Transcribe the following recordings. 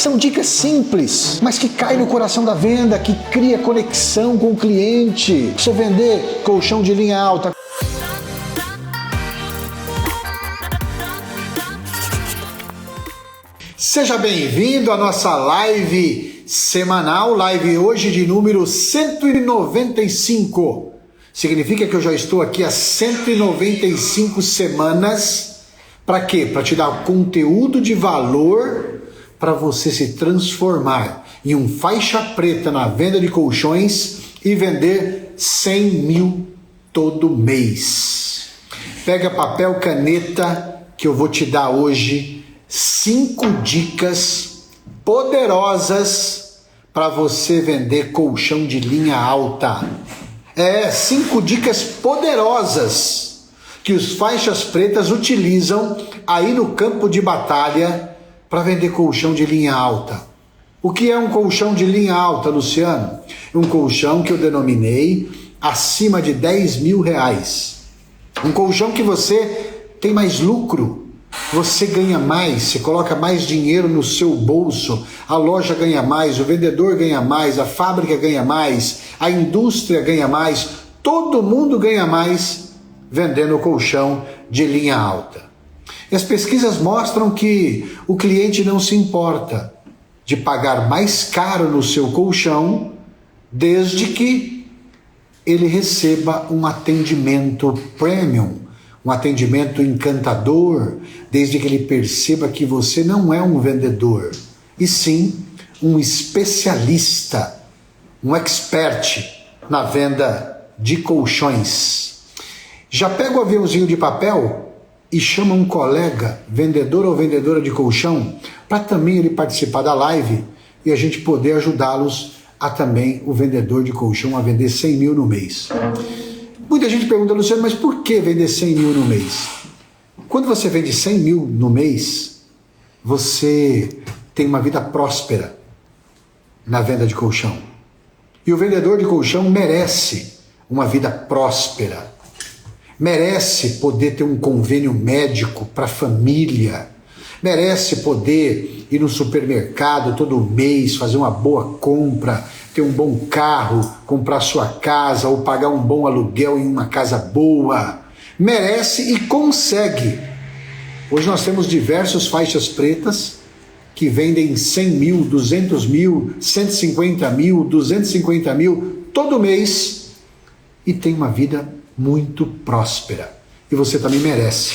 São dicas simples, mas que caem no coração da venda, que cria conexão com o cliente. Você vender colchão de linha alta. Seja bem-vindo à nossa live semanal, live hoje de número 195. Significa que eu já estou aqui há 195 semanas. Para quê? Para te dar conteúdo de valor para você se transformar em um faixa preta na venda de colchões e vender 100 mil todo mês. Pega papel, caneta, que eu vou te dar hoje 5 dicas poderosas para você vender colchão de linha alta. 5 dicas poderosas que os faixas pretas utilizam aí no campo de batalha para vender colchão de linha alta. O que é um colchão de linha alta, Luciano? Um colchão que eu denominei acima de 10 mil reais. Um colchão que você tem mais lucro, você ganha mais, você coloca mais dinheiro no seu bolso, a loja ganha mais, o vendedor ganha mais, a fábrica ganha mais, a indústria ganha mais, todo mundo ganha mais vendendo colchão de linha alta. E as pesquisas mostram que o cliente não se importa de pagar mais caro no seu colchão, desde que ele receba um atendimento premium, um atendimento encantador, desde que ele perceba que você não é um vendedor, e sim um especialista, um expert na venda de colchões. Já pega o aviãozinho de papel e chama um colega, vendedor ou vendedora de colchão, para também ele participar da live e a gente poder ajudá-los a também, o vendedor de colchão, a vender 100 mil no mês. Muita gente pergunta, Luciano, mas por que vender 100 mil no mês? Quando você vende 100 mil no mês, você tem uma vida próspera na venda de colchão. E o vendedor de colchão merece uma vida próspera. Merece poder ter um convênio médico para a família. Merece poder ir no supermercado todo mês, fazer uma boa compra, ter um bom carro, comprar sua casa ou pagar um bom aluguel em uma casa boa. Merece e consegue. Hoje nós temos diversos faixas pretas que vendem 100 mil, 200 mil, 150 mil, 250 mil todo mês e tem uma vida muito próspera. E você também merece.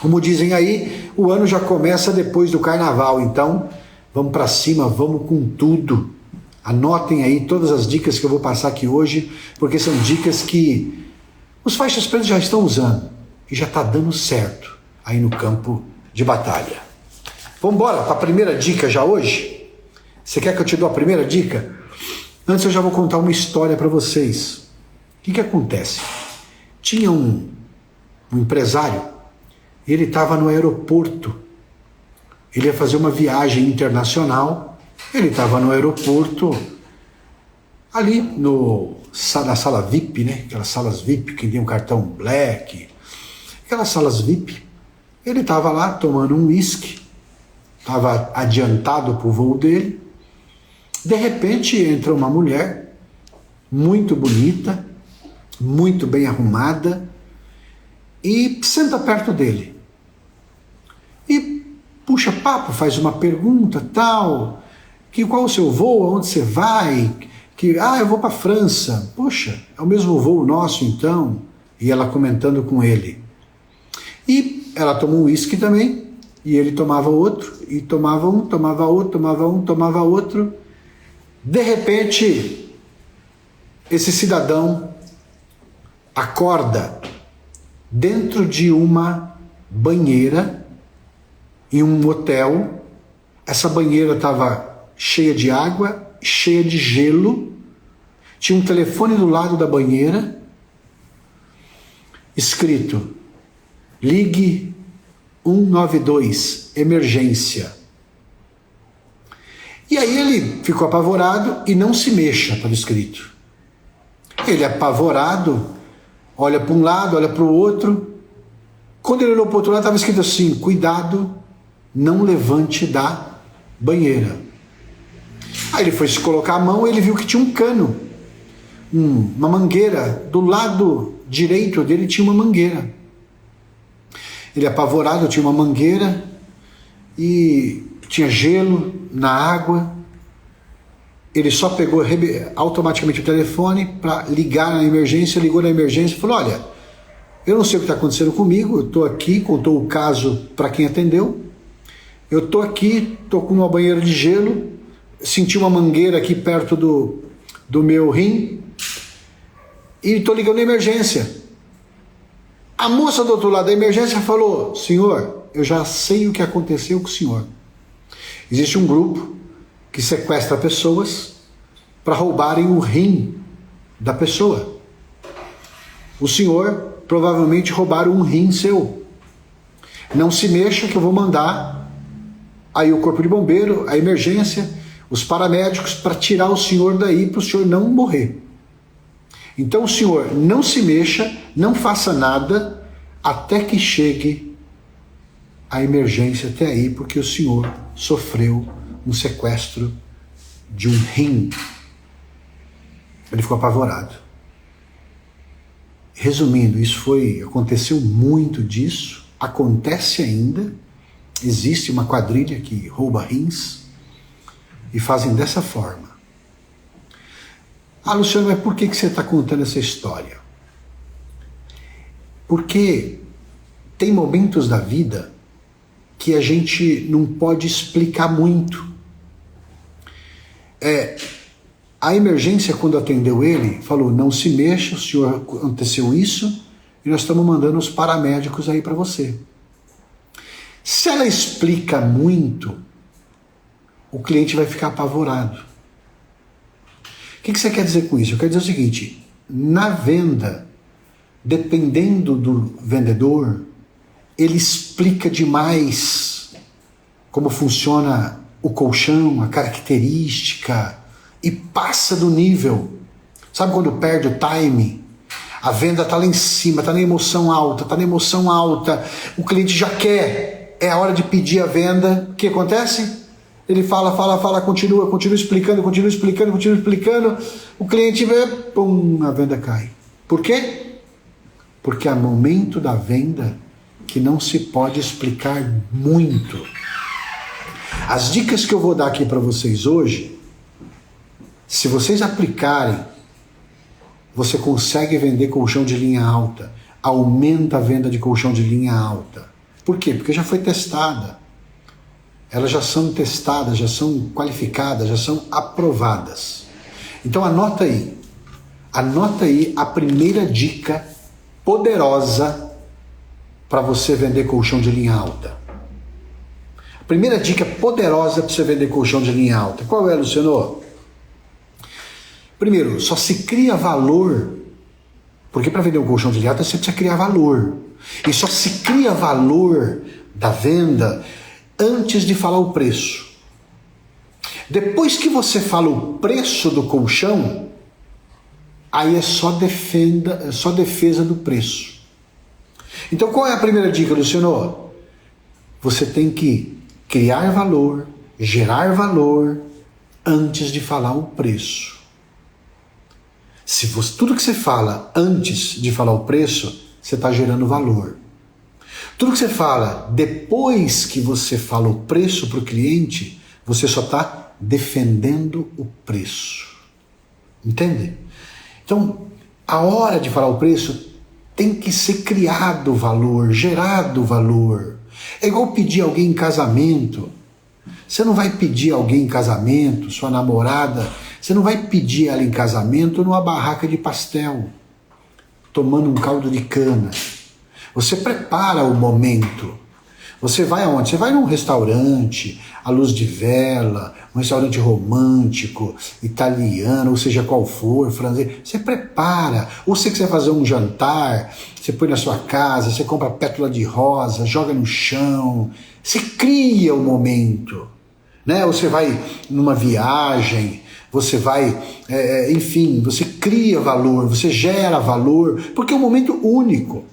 Como dizem aí, o ano já começa depois do carnaval, então vamos para cima, vamos com tudo. Anotem aí todas as dicas que eu vou passar aqui hoje, porque são dicas que os faixas pretas já estão usando e já está dando certo aí no campo de batalha. Vamos embora para a primeira dica já hoje? Você quer que eu te dou a primeira dica? Antes eu já vou contar uma história para vocês. O que acontece? Tinha um empresário, ele estava no aeroporto, ele ia fazer uma viagem internacional, ele estava no aeroporto, ali na sala VIP, né? Aquelas salas VIP que tem um cartão Black, aquelas salas VIP, ele estava lá tomando um uísque, estava adiantado para o voo dele, de repente entra uma mulher, muito bonita, muito bem arrumada, e senta perto dele. E puxa papo, faz uma pergunta, tal, qual o seu voo, aonde você vai? Eu vou para a França. Poxa, é o mesmo voo nosso então? E ela comentando com ele. E ela tomou um uísque também, e ele tomava outro, e tomava um, tomava outro, tomava um, tomava outro. De repente, esse cidadão acorda dentro de uma banheira em um hotel. Essa banheira estava cheia de água, cheia de gelo, tinha um telefone do lado da banheira, escrito: ligue 192, emergência. E aí ele ficou apavorado e não se mexa, estava escrito. Ele apavorado, olha para um lado, olha para o outro. Quando ele olhou para o outro lado, estava escrito assim: cuidado, não levante da banheira. Aí ele foi se colocar a mão e ele viu que tinha um cano, uma mangueira, do lado direito dele tinha uma mangueira. Ele apavorado tinha uma mangueira e tinha gelo na água. Ele só pegou automaticamente o telefone para ligar na emergência, ligou na emergência e falou: olha, eu não sei o que está acontecendo comigo, eu estou aqui, contou o caso para quem atendeu, eu estou aqui, estou com uma banheira de gelo, senti uma mangueira aqui perto do meu rim e estou ligando na emergência. A moça do outro lado da emergência falou: senhor, eu já sei o que aconteceu com o senhor. Existe um grupo que sequestra pessoas para roubarem o rim da pessoa. O senhor provavelmente roubaram um rim seu. Não se mexa que eu vou mandar aí o corpo de bombeiro, a emergência, os paramédicos para tirar o senhor daí para o senhor não morrer. Então o senhor não se mexa, não faça nada até que chegue a emergência até aí, porque o senhor sofreu um sequestro de um rim. Ele ficou apavorado. Resumindo, aconteceu muito disso, acontece ainda, existe uma quadrilha que rouba rins e fazem dessa forma. Ah, Luciano, mas por que você está contando essa história? Porque tem momentos da vida que a gente não pode explicar muito. A emergência, quando atendeu ele, falou: não se mexa, o senhor, aconteceu isso e nós estamos mandando os paramédicos aí para você. Se ela explica muito, o cliente vai ficar apavorado. O que você quer dizer com isso? Eu quero dizer o seguinte: na venda, dependendo do vendedor, ele explica demais como funciona o colchão, a característica, e passa do nível. Sabe quando perde o time? A venda está lá em cima, está na emoção alta, o cliente já quer, é a hora de pedir a venda. O que acontece? Ele fala, continua explicando, o cliente vê, pum, a venda cai. Por quê? Porque há momento da venda que não se pode explicar muito. As dicas que eu vou dar aqui para vocês hoje, se vocês aplicarem, você consegue vender colchão de linha alta, aumenta a venda de colchão de linha alta. Por quê? Porque já foi testada. Elas já são testadas, já são qualificadas, já são aprovadas. Então anota aí a primeira dica poderosa para você vender colchão de linha alta. A primeira dica poderosa para você vender colchão de linha alta. Qual é, Luciano? Primeiro, só se cria valor, porque para vender um colchão de linha alta você precisa criar valor. E só se cria valor da venda antes de falar o preço. Depois que você fala o preço do colchão, aí é só defesa do preço. Então qual é a primeira dica, Luciano? Você tem que criar valor, gerar valor antes de falar o preço. Tudo que você fala antes de falar o preço, você está gerando valor. Tudo que você fala depois que você fala o preço para o cliente, você só está defendendo o preço. Entende? Então, a hora de falar o preço tem que ser criado valor, gerado valor. É igual pedir alguém em casamento. Você não vai pedir alguém em casamento, sua namorada, você não vai pedir ela em casamento numa barraca de pastel, tomando um caldo de cana. Você prepara o momento. Você vai aonde? Você vai num restaurante, à luz de vela, um restaurante romântico, italiano, ou seja qual for, francês. Você prepara. Ou você quiser fazer um jantar, você põe na sua casa, você compra pétala de rosa, joga no chão. Você cria o momento. Né? Ou você vai numa viagem, você vai, enfim, você cria valor, você gera valor, porque é um momento único.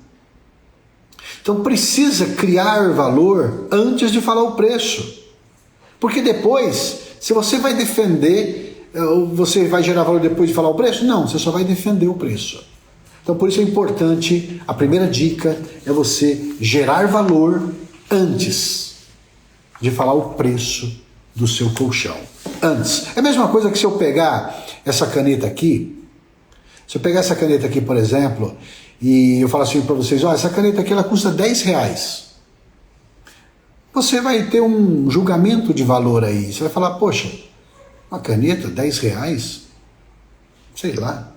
Então precisa criar valor antes de falar o preço. Porque depois, se você vai defender, você vai gerar valor depois de falar o preço? Não, você só vai defender o preço. Então por isso é importante, a primeira dica é você gerar valor antes de falar o preço do seu colchão. Antes. É a mesma coisa que se eu pegar essa caneta aqui, por exemplo, e eu falo assim para vocês, essa caneta aqui ela custa R$10. Você vai ter um julgamento de valor aí. Você vai falar, poxa, uma caneta, R$10? Sei lá.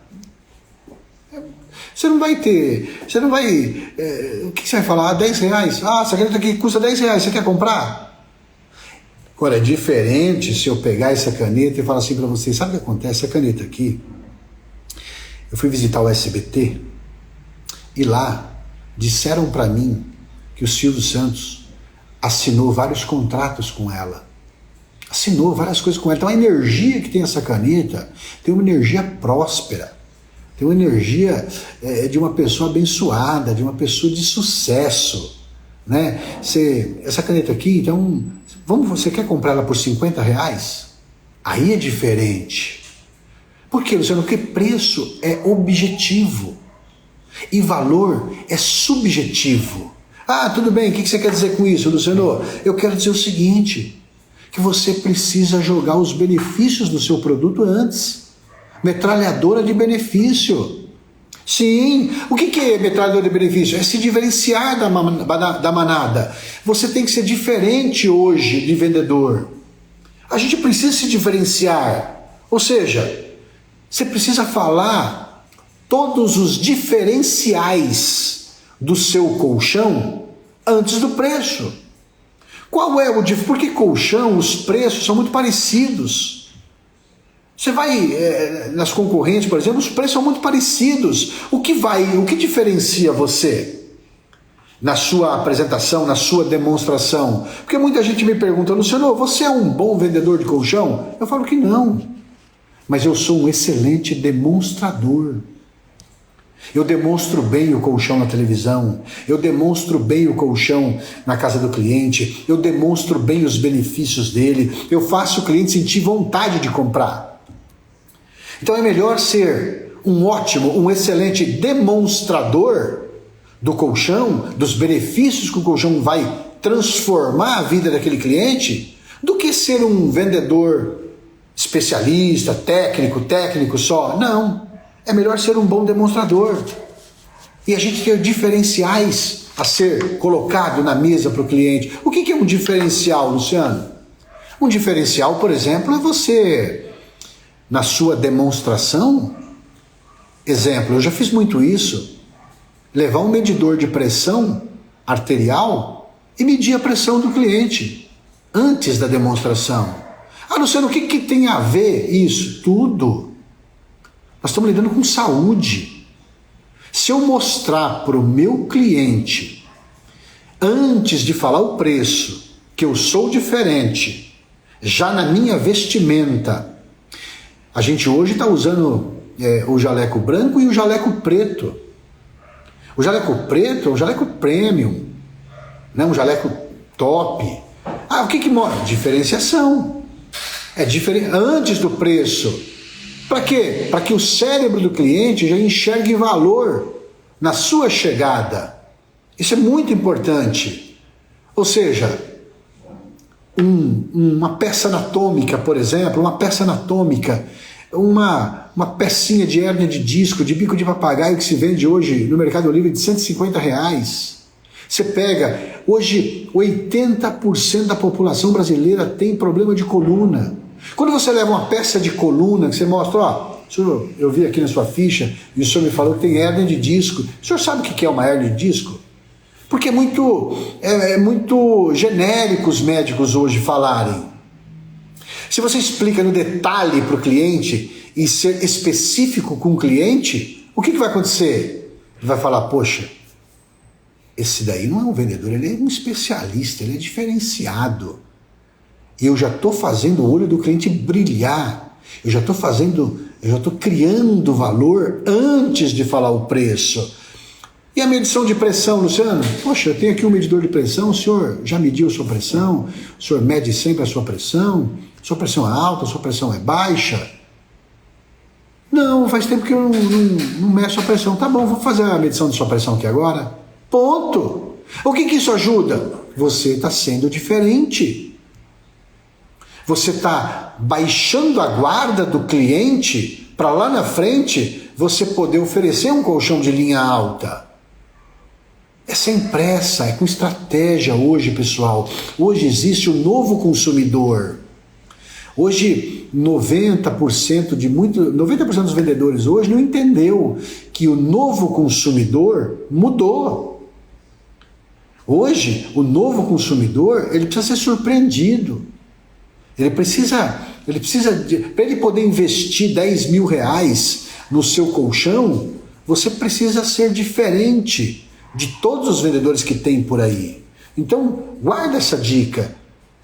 Você não vai... o que você vai falar? R$10? Essa caneta aqui custa R$10, você quer comprar? Agora, é diferente se eu pegar essa caneta e falar assim para vocês, sabe o que acontece? Essa caneta aqui, eu fui visitar o SBT e lá disseram para mim que o Silvio Santos assinou vários contratos com ela. Assinou várias coisas com ela. Então a energia que tem essa caneta tem uma energia próspera. Tem uma energia de uma pessoa abençoada, de uma pessoa de sucesso, né? Essa caneta aqui, então, você quer comprar ela por R$50? Aí é diferente. Por quê, Luciano? Porque preço é objetivo e valor é subjetivo. Tudo bem, o que você quer dizer com isso, Luciano? Eu quero dizer o seguinte, que você precisa jogar os benefícios do seu produto antes. Metralhadora de benefício. Sim, o que é metralhadora de benefício? É se diferenciar da manada. Você tem que ser diferente hoje de vendedor. A gente precisa se diferenciar. Ou seja, você precisa falar todos os diferenciais do seu colchão antes do preço. Qual é o diferencial? Porque colchão, os preços são muito parecidos. Você vai nas concorrentes, por exemplo, os preços são muito parecidos. O que diferencia você na sua apresentação, na sua demonstração? Porque muita gente me pergunta, Luciano, você é um bom vendedor de colchão? Eu falo que não, mas eu sou um excelente demonstrador. Eu demonstro bem o colchão na televisão, eu demonstro bem o colchão na casa do cliente, eu demonstro bem os benefícios dele, eu faço o cliente sentir vontade de comprar. Então é melhor ser um excelente demonstrador do colchão, dos benefícios que o colchão vai transformar a vida daquele cliente, do que ser um vendedor especialista, técnico só. Não, é melhor ser um bom demonstrador. E a gente ter diferenciais a ser colocado na mesa para o cliente. O que é um diferencial, Luciano? Um diferencial, por exemplo, é você... Na sua demonstração, exemplo, eu já fiz muito isso, levar um medidor de pressão arterial e medir a pressão do cliente antes da demonstração. Luciano, o que tem a ver isso? Tudo. Nós estamos lidando com saúde. Se eu mostrar para o meu cliente, antes de falar o preço, que eu sou diferente, já na minha vestimenta, a gente hoje está usando o jaleco branco e o jaleco preto. O jaleco preto é um jaleco premium, né? Um jaleco top. O que mostra? Diferenciação. É diferente antes do preço. Para quê? Para que o cérebro do cliente já enxergue valor na sua chegada. Isso é muito importante. Ou seja, uma peça anatômica, por exemplo, uma pecinha de hérnia de disco, de bico de papagaio que se vende hoje no Mercado Livre de R$150. Você pega, hoje 80% da população brasileira tem problema de coluna. Quando você leva uma peça de coluna, que você mostra, senhor, eu vi aqui na sua ficha, e o senhor me falou que tem hérnia de disco. O senhor sabe o que é uma hérnia de disco? Porque é muito genérico os médicos hoje falarem. Se você explica no detalhe para o cliente e ser específico com o cliente, o que vai acontecer? Ele vai falar, poxa, esse daí não é um vendedor, ele é um especialista, ele é diferenciado. E eu já estou fazendo o olho do cliente brilhar, eu já estou criando valor antes de falar o preço. E a medição de pressão, Luciano? Poxa, eu tenho aqui um medidor de pressão, o senhor já mediu a sua pressão? O senhor mede sempre a sua pressão? Sua pressão é alta, sua pressão é baixa? Não, faz tempo que eu não meço a pressão. Tá bom, vou fazer a medição de sua pressão aqui agora. Ponto. O que isso ajuda? Você está sendo diferente. Você está baixando a guarda do cliente para lá na frente você poder oferecer um colchão de linha alta. É sem pressa, é com estratégia hoje, pessoal. Hoje existe um novo consumidor. Hoje, 90% dos vendedores hoje não entendeu que o novo consumidor mudou. Hoje, o novo consumidor, ele precisa ser surpreendido. Para ele poder investir 10 mil reais no seu colchão, você precisa ser diferente de todos os vendedores que tem por aí. Então, guarda essa dica.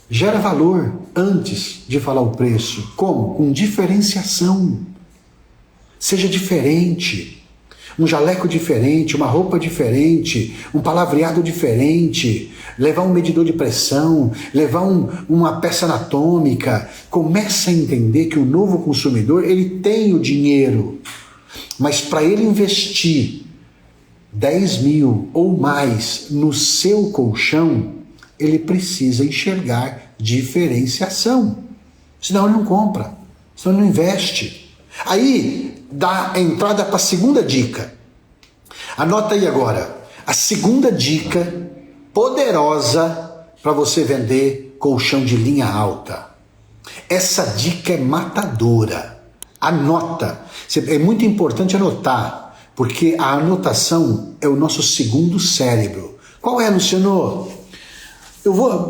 Gera valor antes de falar o preço. Como? Com diferenciação. Seja diferente. Um jaleco diferente, uma roupa diferente, um palavreado diferente, levar um medidor de pressão, levar uma peça anatômica. Começa a entender que o novo consumidor, ele tem o dinheiro, mas para ele investir 10 mil ou mais no seu colchão, ele precisa enxergar diferenciação. Senão ele não compra, senão ele não investe. Aí dá a entrada para a segunda dica. Anota aí agora. A segunda dica poderosa para você vender colchão de linha alta. Essa dica é matadora. Anota. É muito importante anotar, porque a anotação é o nosso segundo cérebro. Qual é, Luciano?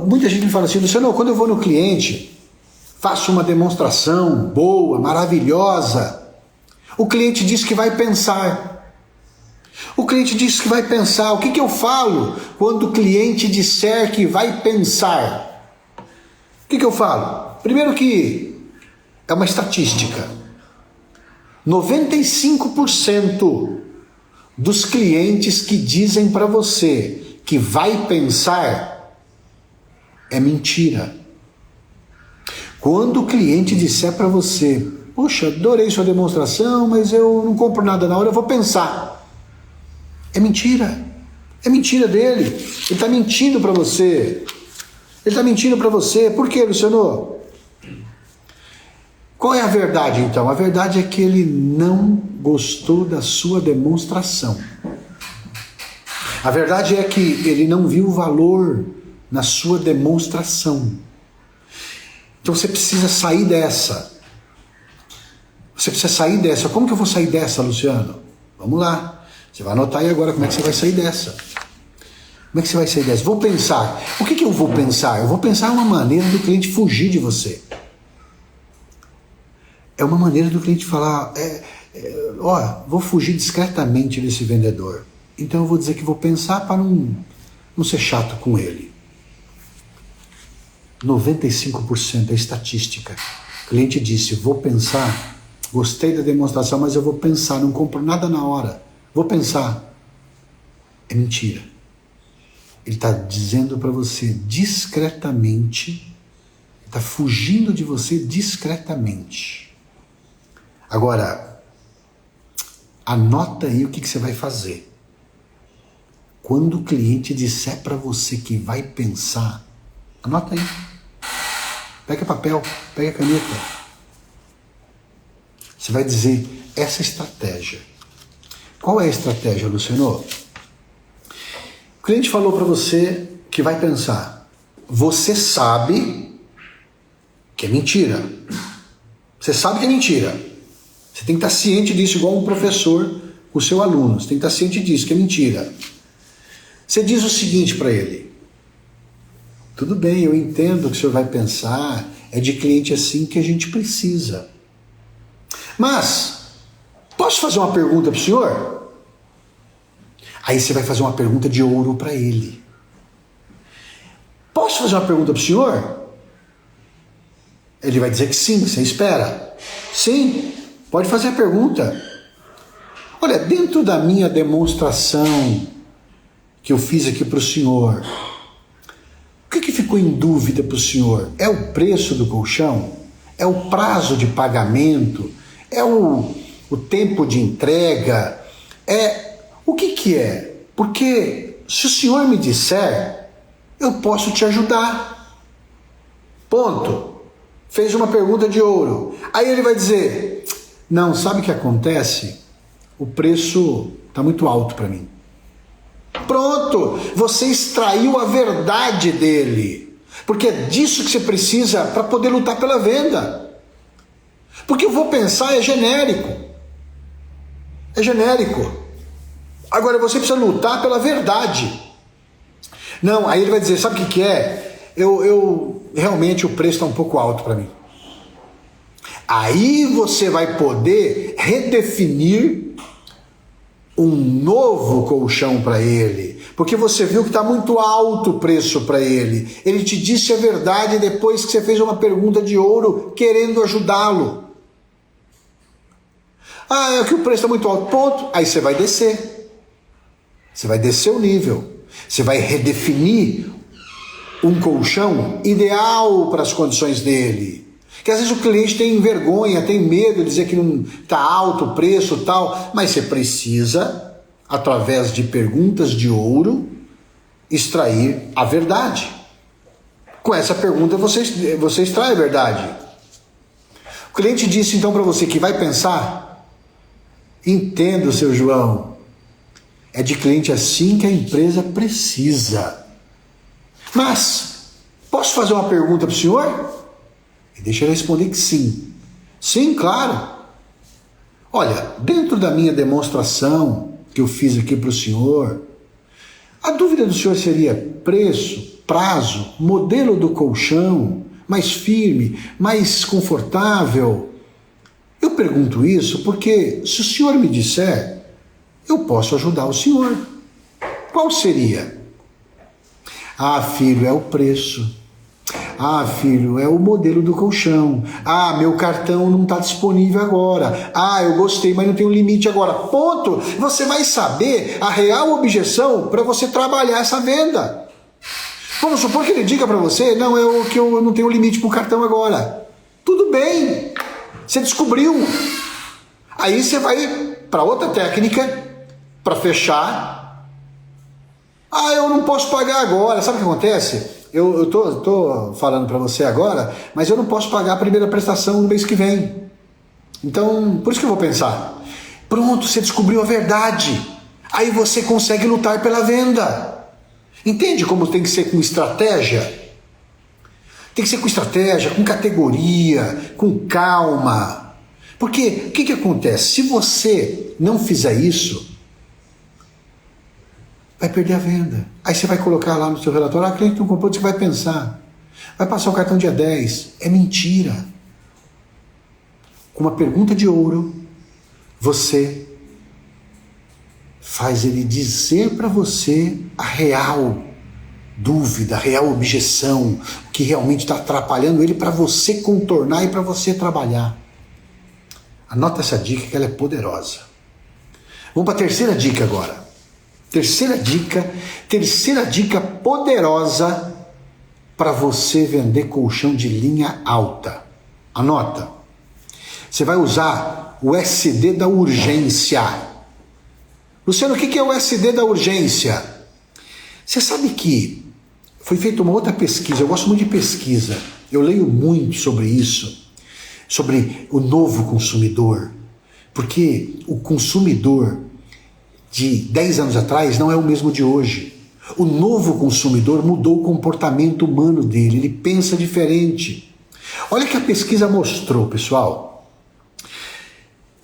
Muita gente me fala assim, Luciano, quando eu vou no cliente, faço uma demonstração boa, maravilhosa, o cliente diz que vai pensar. O cliente diz que vai pensar. O que eu falo quando o cliente disser que vai pensar? O que eu falo? Primeiro que é uma estatística. 95% dos clientes que dizem para você que vai pensar é mentira. Quando o cliente disser para você, poxa, adorei sua demonstração, mas eu não compro nada na hora, eu vou pensar. É mentira. É mentira dele. Ele está mentindo para você. Ele está mentindo para você. Por quê, Luciano? Qual é a verdade, então? A verdade é que ele não gostou da sua demonstração. A verdade é que ele não viu o valor na sua demonstração. Então você precisa sair dessa. Você precisa sair dessa. Como que eu vou sair dessa, Luciano? Vamos lá. Você vai anotar aí agora como é que você vai sair dessa. Como é que você vai sair dessa? Vou pensar. O que eu vou pensar? Eu vou pensar uma maneira do cliente fugir de você. É uma maneira do cliente falar, vou fugir discretamente desse vendedor. Então eu vou dizer que vou pensar para não ser chato com ele. 95% é estatística. O cliente disse, vou pensar, gostei da demonstração, mas eu vou pensar, não compro nada na hora. Vou pensar. É mentira. Ele está dizendo para você discretamente, está fugindo de você discretamente. Agora, anota aí o que você vai fazer. Quando o cliente disser para você que vai pensar, anota aí. Pega papel, pega caneta. Você vai dizer essa estratégia. Qual é a estratégia, Luciano? O cliente falou para você que vai pensar. Você sabe que é mentira. Você sabe que é mentira. Você tem que estar ciente disso, igual um professor com o seu aluno. Você tem que estar ciente disso, que é mentira. Você diz o seguinte para ele. Tudo bem, eu entendo que o senhor vai pensar, é de cliente assim que a gente precisa. Mas, posso fazer uma pergunta para o senhor? Aí você vai fazer uma pergunta de ouro para ele. Posso fazer uma pergunta para o senhor? Ele vai dizer que sim, você espera. Sim, pode fazer a pergunta. Olha, dentro da minha demonstração que eu fiz aqui para o senhor, o que ficou em dúvida para o senhor? É o preço do colchão? É o prazo de pagamento? É o tempo de entrega? O que é? Porque se o senhor me disser, eu posso te ajudar. Ponto. Fez uma pergunta de ouro. Aí ele vai dizer, não, sabe o que acontece? O preço está muito alto para mim. Pronto, você extraiu a verdade dele. Porque é disso que você precisa para poder lutar pela venda. Porque eu vou pensar, é genérico. É genérico. Agora você precisa lutar pela verdade. Não, aí ele vai dizer, sabe o que é? Realmente o preço está um pouco alto para mim. Aí você vai poder redefinir um novo colchão para ele, porque você viu que está muito alto o preço para ele. Ele te disse a verdade depois que você fez uma pergunta de ouro querendo ajudá-lo. É que o preço está muito alto, ponto. Aí você vai descer. Você vai descer o nível. Você vai redefinir um colchão ideal para as condições dele. Que às vezes o cliente tem vergonha, tem medo de dizer que não está alto o preço e tal, mas você precisa, através de perguntas de ouro, extrair a verdade. Com essa pergunta você extrai a verdade. O cliente disse então para você que vai pensar, entenda, seu João, é de cliente assim que a empresa precisa. Mas, posso fazer uma pergunta para o senhor? E deixa eu responder que sim. Sim, claro. Olha, dentro da minha demonstração que eu fiz aqui para o senhor, a dúvida do senhor seria preço, prazo, modelo do colchão, mais firme, mais confortável. Eu pergunto isso porque se o senhor me disser, eu posso ajudar o senhor. Qual seria? Filho, é o preço. Filho, é o modelo do colchão. Meu cartão não está disponível agora. Eu gostei, mas não tem um limite agora. Ponto. Você vai saber a real objeção para você trabalhar essa venda. Vamos supor que ele diga para você, não, que eu não tenho limite para o cartão agora. Tudo bem. Você descobriu. Aí você vai para outra técnica para fechar. Eu não posso pagar agora. Sabe o que acontece? Eu tô falando para você agora, mas eu não posso pagar a primeira prestação no mês que vem. Então, por isso que eu vou pensar. Pronto, você descobriu a verdade. Aí você consegue lutar pela venda. Entende como tem que ser com estratégia? Tem que ser com estratégia, com categoria, com calma. Porque o que acontece? Se você não fizer isso, vai perder a venda. Aí você vai colocar lá no seu relatório, cliente não comprou, você vai pensar. Vai passar o cartão dia 10. É mentira. Com uma pergunta de ouro, você faz ele dizer para você a real dúvida, a real objeção, o que realmente está atrapalhando ele para você contornar e para você trabalhar. Anota essa dica que ela é poderosa. Vamos para a terceira dica agora. Terceira dica poderosa para você vender colchão de linha alta. Anota. Você vai usar o SD da urgência. Luciano, o que é o SD da urgência? Você sabe que foi feita uma outra pesquisa, eu gosto muito de pesquisa, eu leio muito sobre isso, sobre o novo consumidor, porque o consumidor de 10 anos atrás não é o mesmo de hoje. O novo consumidor mudou o comportamento humano dele, ele pensa diferente. Olha o que a pesquisa mostrou, pessoal.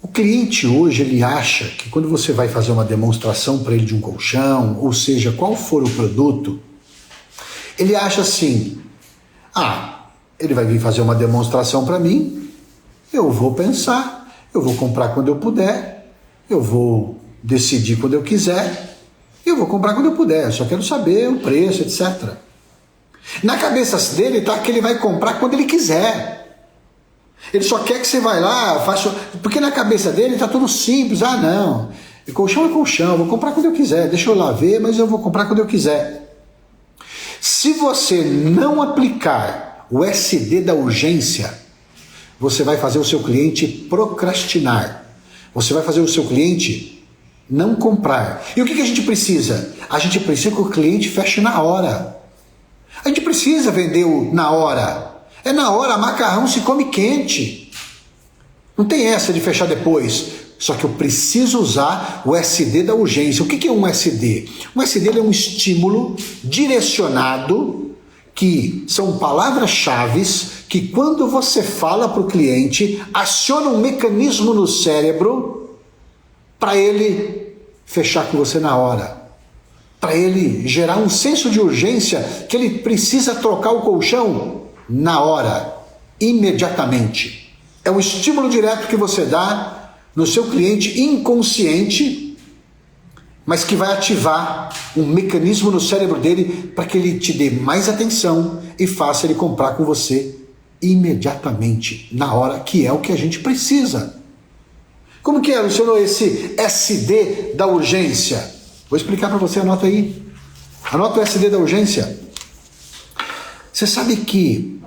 O cliente hoje, ele acha que quando você vai fazer uma demonstração para ele de um colchão, ou seja, qual for o produto, ele acha assim, ele vai vir fazer uma demonstração para mim, eu vou pensar, eu vou comprar quando eu puder, eu vou decidir quando eu quiser, eu vou comprar quando eu puder, eu só quero saber o preço, etc. Na cabeça dele está que ele vai comprar quando ele quiser. Ele só quer que você vai lá, faça... porque na cabeça dele está tudo simples. Não, E colchão é colchão, vou comprar quando eu quiser, deixa eu lá ver, mas eu vou comprar quando eu quiser. Se você não aplicar o SD da urgência, você vai fazer o seu cliente procrastinar. Você vai fazer o seu cliente não comprar. E o que a gente precisa? A gente precisa que o cliente feche na hora. A gente precisa vender na hora. É na hora, macarrão se come quente. Não tem essa de fechar depois. Só que eu preciso usar o SD da urgência. O que é um SD? Um SD é um estímulo direcionado, que são palavras-chave que quando você fala para o cliente, aciona um mecanismo no cérebro para ele fechar com você na hora. Para ele gerar um senso de urgência que ele precisa trocar o colchão na hora, imediatamente. É um estímulo direto que você dá no seu cliente inconsciente, mas que vai ativar um mecanismo no cérebro dele para que ele te dê mais atenção e faça ele comprar com você imediatamente, na hora, que é o que a gente precisa. Como que é, Luciano, esse SD da urgência? Vou explicar para você, anota aí. Anota o SD da urgência. Você sabe que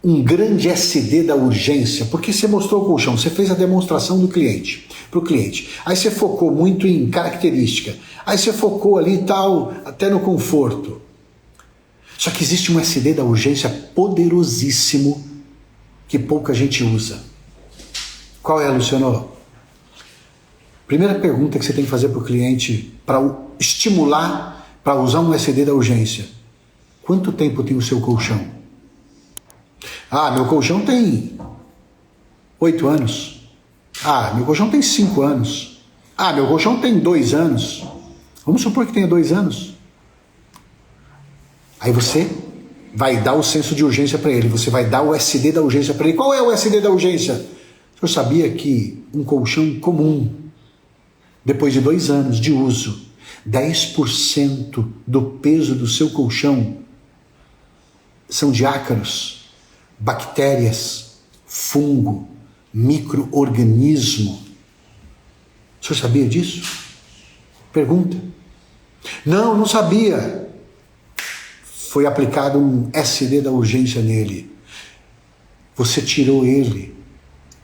um grande SD da urgência, porque você mostrou o colchão, você fez a demonstração do cliente, para o cliente. Aí você focou muito em característica. Aí você focou ali tal, até no conforto. Só que existe um SD da urgência poderosíssimo que pouca gente usa. Qual é, Luciano? Primeira pergunta que você tem que fazer para o cliente, para estimular, para usar um SD da urgência. Quanto tempo tem o seu colchão? Ah, meu colchão tem 8 anos. Ah, meu colchão tem 5 anos. Ah, meu colchão tem 2 anos. Vamos supor que tenha 2 anos. Aí você vai dar o senso de urgência para ele. Você vai dar o SD da urgência para ele. Qual é o SD da urgência? O senhor sabia que um colchão comum, depois de 2 anos de uso, 10% do peso do seu colchão são de ácaros, bactérias, fungo, micro-organismo. O senhor sabia disso? Pergunta. Não, não sabia. Foi aplicado um SD da urgência nele. Você tirou ele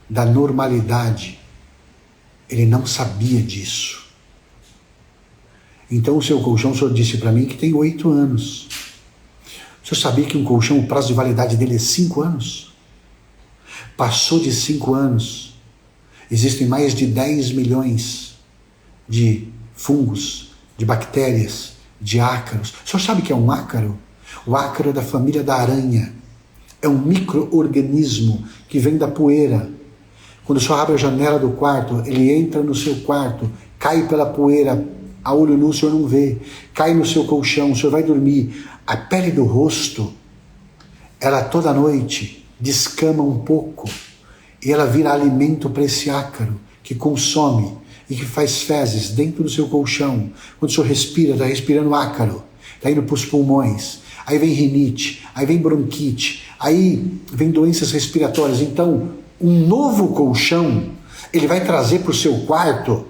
da normalidade. Ele não sabia disso. Então o seu colchão, o senhor disse para mim que tem 8 anos. O senhor sabia que um colchão, o prazo de validade dele é 5 anos? Passou de 5 anos, existem mais de 10 milhões de fungos, de bactérias, de ácaros. O senhor sabe o que é um ácaro? O ácaro é da família da aranha. É um micro-organismo que vem da poeira. Quando o senhor abre a janela do quarto, ele entra no seu quarto, cai pela poeira, a olho nu o senhor não vê, cai no seu colchão, o senhor vai dormir. A pele do rosto, ela toda noite descama um pouco e ela vira alimento para esse ácaro que consome e que faz fezes dentro do seu colchão. Quando o senhor respira, está respirando ácaro, está indo para os pulmões, aí vem rinite, aí vem bronquite, aí vem doenças respiratórias. Então, um novo colchão, ele vai trazer para o seu quarto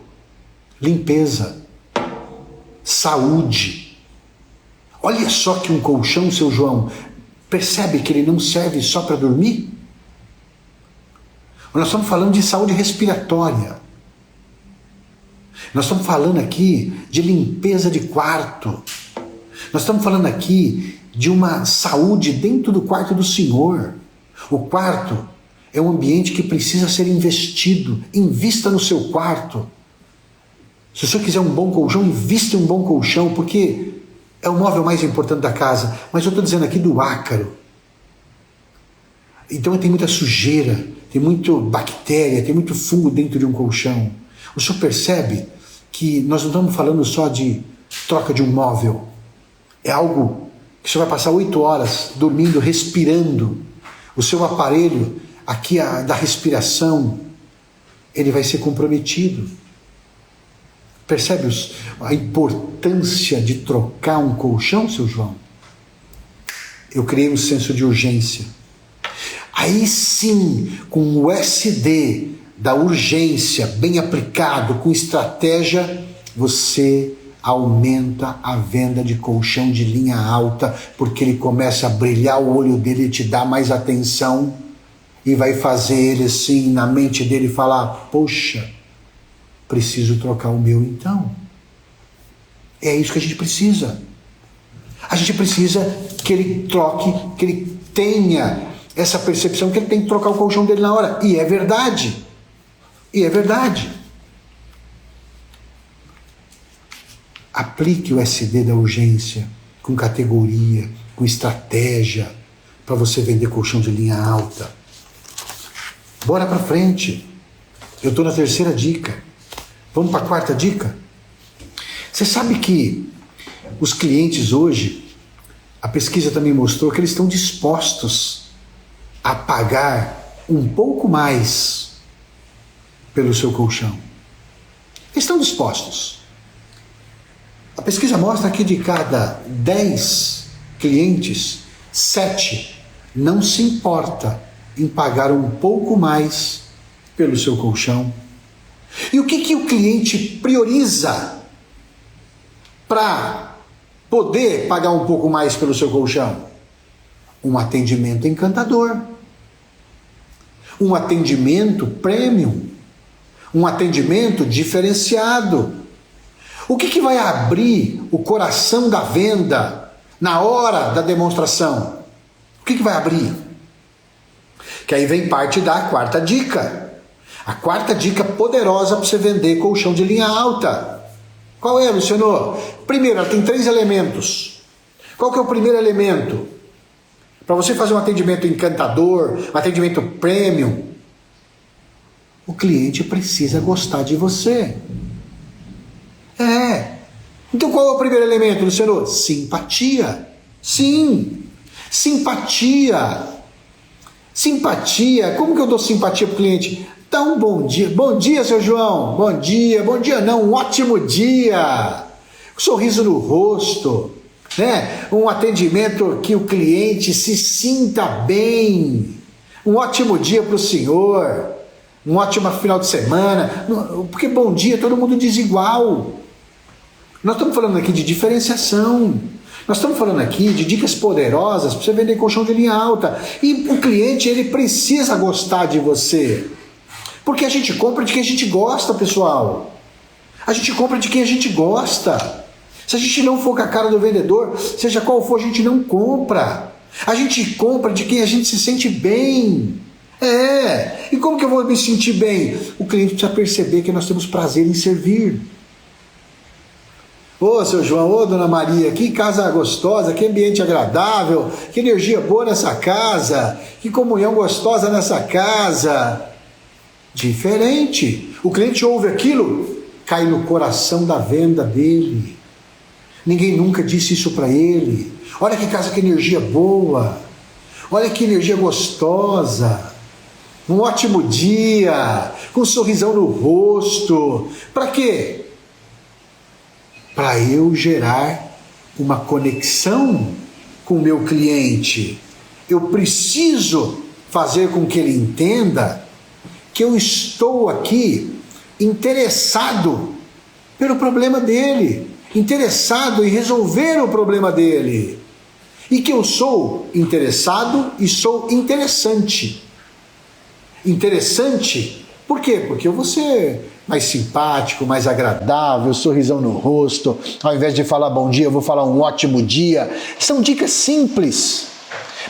limpeza, saúde. Olha só que um colchão, seu João, percebe que ele não serve só para dormir? Nós estamos falando de saúde respiratória. Nós estamos falando aqui de limpeza de quarto. Nós estamos falando aqui de uma saúde dentro do quarto do Senhor. O quarto é um ambiente que precisa ser investido. Invista no seu quarto. Se o senhor quiser um bom colchão, invista em um bom colchão, porque é o móvel mais importante da casa. Mas eu estou dizendo aqui do ácaro. Então tem muita sujeira, tem muita bactéria, tem muito fungo dentro de um colchão. O senhor percebe que nós não estamos falando só de troca de um móvel. É algo que o senhor vai passar 8 horas dormindo, respirando. O seu aparelho aqui da respiração, ele vai ser comprometido. Percebe a importância de trocar um colchão, seu João? Eu criei um senso de urgência. Aí sim, com o SD da urgência bem aplicado, com estratégia, você aumenta a venda de colchão de linha alta, porque ele começa a brilhar o olho dele e te dá mais atenção, e vai fazer ele assim, na mente dele, falar: poxa, preciso trocar o meu então. É isso que a gente precisa. A gente precisa que ele troque, que ele tenha essa percepção que ele tem que trocar o colchão dele na hora. E é verdade. E é verdade. Aplique o SD da urgência com categoria, com estratégia, para você vender colchão de linha alta. Bora para frente. Eu estou na terceira dica. Vamos para a quarta dica? Você sabe que os clientes hoje, a pesquisa também mostrou que eles estão dispostos a pagar um pouco mais pelo seu colchão. Eles estão dispostos. A pesquisa mostra que de cada 10 clientes, 7 não se importa em pagar um pouco mais pelo seu colchão. E o que o cliente prioriza para poder pagar um pouco mais pelo seu colchão? Um atendimento encantador, um atendimento premium, um atendimento diferenciado. O que vai abrir o coração da venda na hora da demonstração? O que vai abrir? Que aí vem parte da quarta dica. A quarta dica poderosa para você vender colchão de linha alta. Qual é, Luciano? Primeiro, ela tem 3 elementos. Qual que é o primeiro elemento? Para você fazer um atendimento encantador, um atendimento premium, o cliente precisa gostar de você. Então qual é o primeiro elemento, Luciano? Simpatia. Sim, simpatia. Simpatia. Como que eu dou simpatia para o cliente? Dá um bom dia. Bom dia, seu João. Bom dia não, um ótimo dia. Um sorriso no rosto, né? Um atendimento que o cliente se sinta bem. Um ótimo dia para o senhor. Um ótimo final de semana. Porque bom dia todo mundo diz igual. Nós estamos falando aqui de diferenciação. Nós estamos falando aqui de dicas poderosas para você vender colchão de linha alta. E o cliente, ele precisa gostar de você. Porque a gente compra de quem a gente gosta, pessoal. A gente compra de quem a gente gosta. Se a gente não for com a cara do vendedor, seja qual for, a gente não compra. A gente compra de quem a gente se sente bem. E como que eu vou me sentir bem? O cliente precisa perceber que nós temos prazer em servir. Ô, seu João, ô, dona Maria, que casa gostosa, que ambiente agradável, que energia boa nessa casa, que comunhão gostosa nessa casa. Diferente. O cliente ouve aquilo, cai no coração da venda dele. Ninguém nunca disse isso para ele. Olha que casa, que energia boa. Olha que energia gostosa. Um ótimo dia, com um sorrisão no rosto. Para quê? Para eu gerar uma conexão com o meu cliente. Eu preciso fazer com que ele entenda que eu estou aqui interessado pelo problema dele, interessado em resolver o problema dele, e que eu sou interessado e sou interessante. Interessante, por quê? Porque eu vou ser mais simpático, mais agradável, sorrisão no rosto. Ao invés de falar bom dia, eu vou falar um ótimo dia. São dicas simples,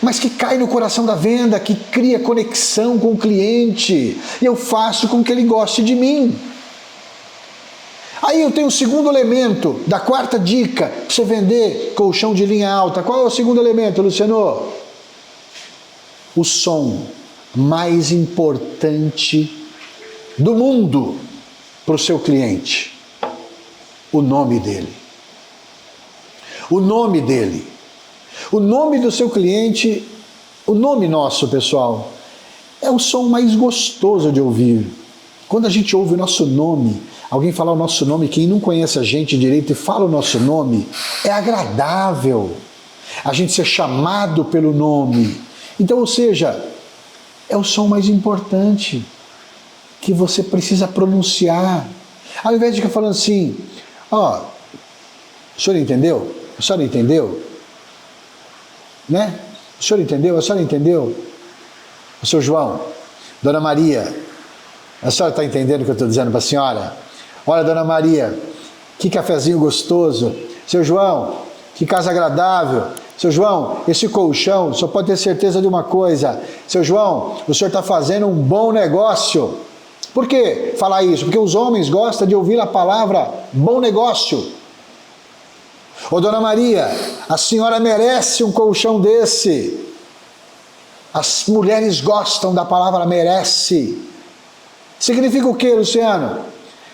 mas que caem no coração da venda, que cria conexão com o cliente. E eu faço com que ele goste de mim. Aí eu tenho o segundo elemento da quarta dica para você vender colchão de linha alta. Qual é o segundo elemento, Luciano? O som mais importante do mundo para o seu cliente. O nome dele. O nome dele. O nome do seu cliente, o nome nosso, pessoal, é o som mais gostoso de ouvir. Quando a gente ouve o nosso nome, alguém falar o nosso nome, quem não conhece a gente direito e fala o nosso nome, é agradável a gente ser chamado pelo nome. Então, ou seja, é o som mais importante que você precisa pronunciar. Ao invés de ficar falando assim, Ó, o senhor entendeu? A senhora entendeu? Né? O senhor entendeu? A senhora entendeu? O senhor João, Dona Maria, a senhora está entendendo o que eu estou dizendo para a senhora? Olha, Dona Maria, que cafezinho gostoso. Seu João, que casa agradável. Seu João, esse colchão, só pode ter certeza de uma coisa. Seu João, o senhor está fazendo um bom negócio. Por que falar isso? Porque os homens gostam de ouvir a palavra bom negócio. Ô Dona Maria, a senhora merece um colchão desse. As mulheres gostam da palavra merece. Significa o que, Luciano?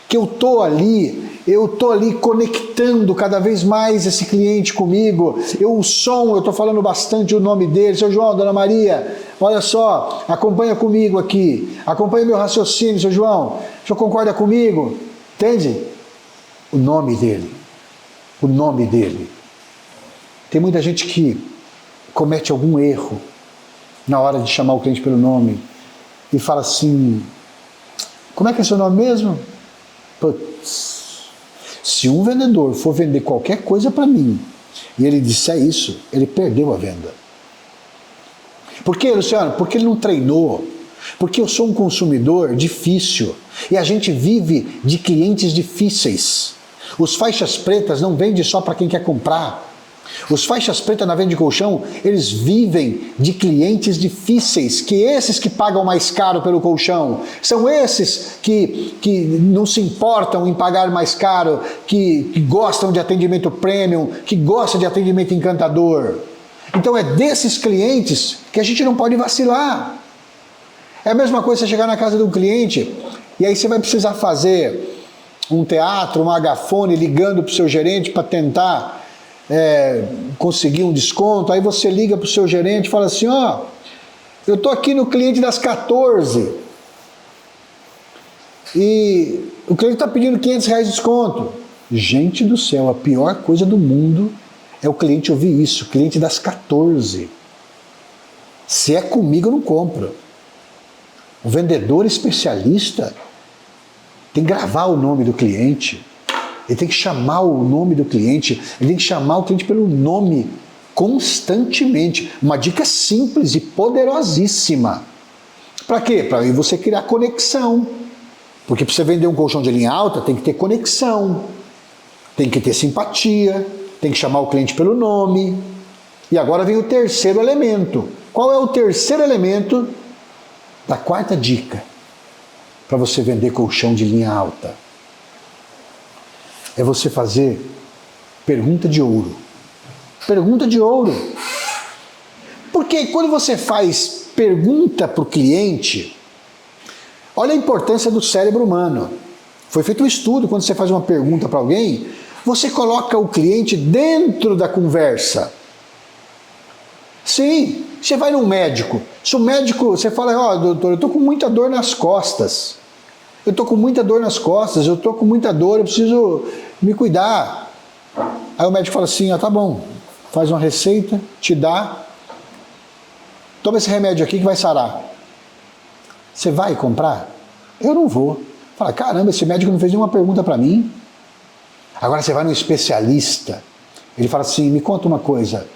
Que eu estou ali conectando cada vez mais esse cliente comigo. O som, eu estou falando bastante o nome dele. Seu João, Dona Maria, olha só, acompanha comigo aqui. Acompanha meu raciocínio, seu João. O senhor concorda comigo? Entende? O nome dele. O nome dele. Tem muita gente que comete algum erro na hora de chamar o cliente pelo nome e fala assim: como é que é seu nome mesmo? Putz, se um vendedor for vender qualquer coisa para mim e ele disser isso, ele perdeu a venda. Por quê, Luciano? Porque ele não treinou. Porque eu sou um consumidor difícil e a gente vive de clientes difíceis. Os faixas pretas não vendem só para quem quer comprar. Os faixas pretas na venda de colchão, eles vivem de clientes difíceis, que esses que pagam mais caro pelo colchão, são esses que não se importam em pagar mais caro, que gostam de atendimento premium, que gostam de atendimento encantador. Então é desses clientes que a gente não pode vacilar. É a mesma coisa você chegar na casa de um cliente e aí você vai precisar fazer um teatro, um agafone ligando para o seu gerente para tentar conseguir um desconto. Aí você liga para o seu gerente e fala assim: ó, eu estou aqui no cliente das 14 e o cliente está pedindo R$500 de desconto. Gente do céu, a pior coisa do mundo é o cliente ouvir isso, cliente das 14. Se é comigo, eu não compro. O vendedor especialista tem que gravar o nome do cliente, ele tem que chamar o nome do cliente, ele tem que chamar o cliente pelo nome constantemente. Uma dica simples e poderosíssima. Para quê? Para você criar conexão. Porque para você vender um colchão de linha alta, tem que ter conexão, tem que ter simpatia, tem que chamar o cliente pelo nome. E agora vem o terceiro elemento. Qual é o terceiro elemento da quarta dica para você vender colchão de linha alta? É você fazer pergunta de ouro. Pergunta de ouro. Porque quando você faz pergunta para o cliente, olha a importância do cérebro humano. Foi feito um estudo, quando você faz uma pergunta para alguém, você coloca o cliente dentro da conversa. Sim, você vai num médico. Se o médico, você fala: ó, doutor, eu estou com muita dor nas costas. Eu estou com muita dor nas costas, eu estou com muita dor, eu preciso me cuidar. Aí o médico fala assim: tá bom, faz uma receita, te dá, toma esse remédio aqui que vai sarar. Você vai comprar? Eu não vou. Fala: caramba, esse médico não fez nenhuma pergunta para mim. Agora você vai no especialista, ele fala assim: me conta uma coisa,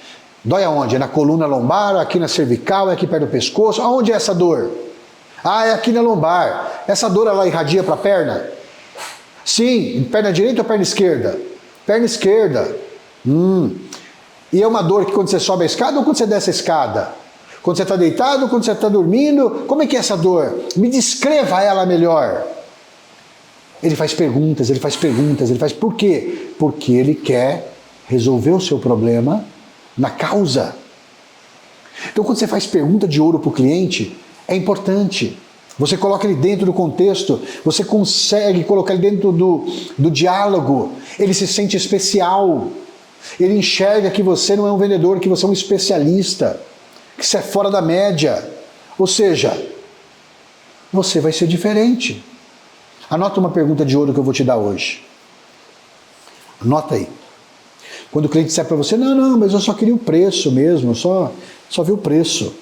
dói aonde? É na coluna lombar, aqui na cervical, é aqui perto do pescoço? Aonde é essa dor? Ah, é aqui na lombar. Essa dor ela irradia para a perna? Sim. Perna direita ou perna esquerda? Perna esquerda. E é uma dor que quando você sobe a escada ou quando você desce a escada? Quando você está deitado ou quando você está dormindo? Como é que é essa dor? Me descreva ela melhor. Ele faz perguntas, ele faz perguntas, ele faz... Por quê? Porque ele quer resolver o seu problema na causa. Então quando você faz pergunta de ouro para o cliente, é importante. Você coloca ele dentro do contexto, você consegue colocar ele dentro do diálogo, ele se sente especial, ele enxerga que você não é um vendedor, que você é um especialista, que você é fora da média. Ou seja, você vai ser diferente. Anota uma pergunta de ouro que eu vou te dar hoje. Anota aí. Quando o cliente disser para você: não, mas eu só queria o preço mesmo, eu só vi o preço.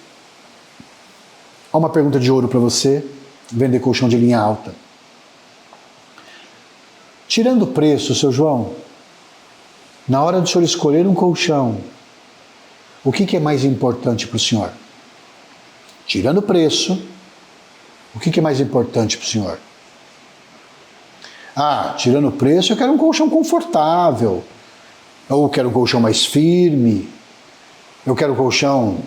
Há uma pergunta de ouro para você vender colchão de linha alta. Tirando o preço, seu João, na hora do senhor escolher um colchão, o que é mais importante para o senhor? Tirando o preço, o que é mais importante para o senhor? Ah, tirando o preço, eu quero um colchão confortável. Ou quero um colchão mais firme. Eu quero um colchão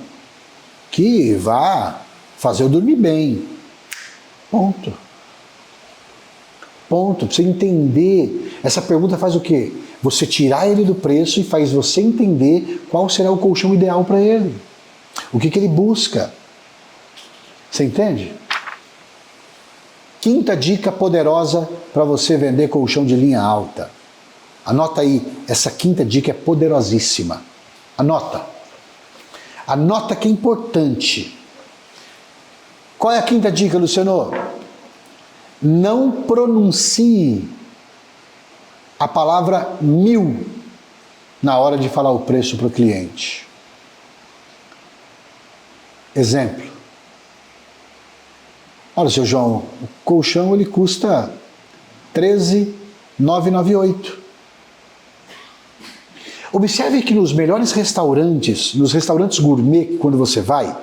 que vá fazer eu dormir bem. Ponto. Ponto. Pra você entender. Essa pergunta faz o quê? Você tirar ele do preço e faz você entender qual será o colchão ideal para ele. O que ele busca. Você entende? Quinta dica poderosa para você vender colchão de linha alta. Anota aí, essa quinta dica é poderosíssima. Anota. Anota que é importante. Qual é a quinta dica, Luciano? Não pronuncie a palavra 1000 na hora de falar o preço para o cliente. Exemplo. Olha, seu João, o colchão ele custa R$13.998. Observe que nos melhores restaurantes, nos restaurantes gourmet, quando você vai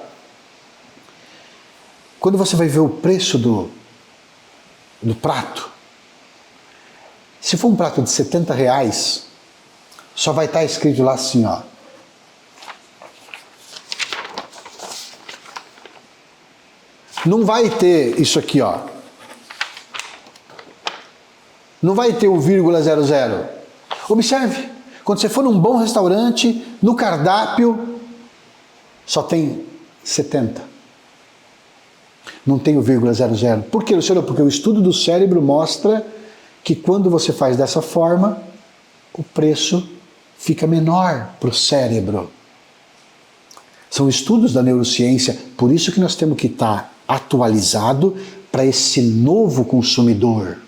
ver o preço do prato, se for um prato de R$70, só vai estar escrito lá assim, ó. Não vai ter isso aqui, ó. Não vai ter o 0,00. Observe, quando você for num bom restaurante, no cardápio, só tem 70. Não tem o 0,00. Por quê, Luciano? Porque o estudo do cérebro mostra que quando você faz dessa forma, o preço fica menor para o cérebro. São estudos da neurociência, por isso que nós temos que estar atualizado para esse novo consumidor.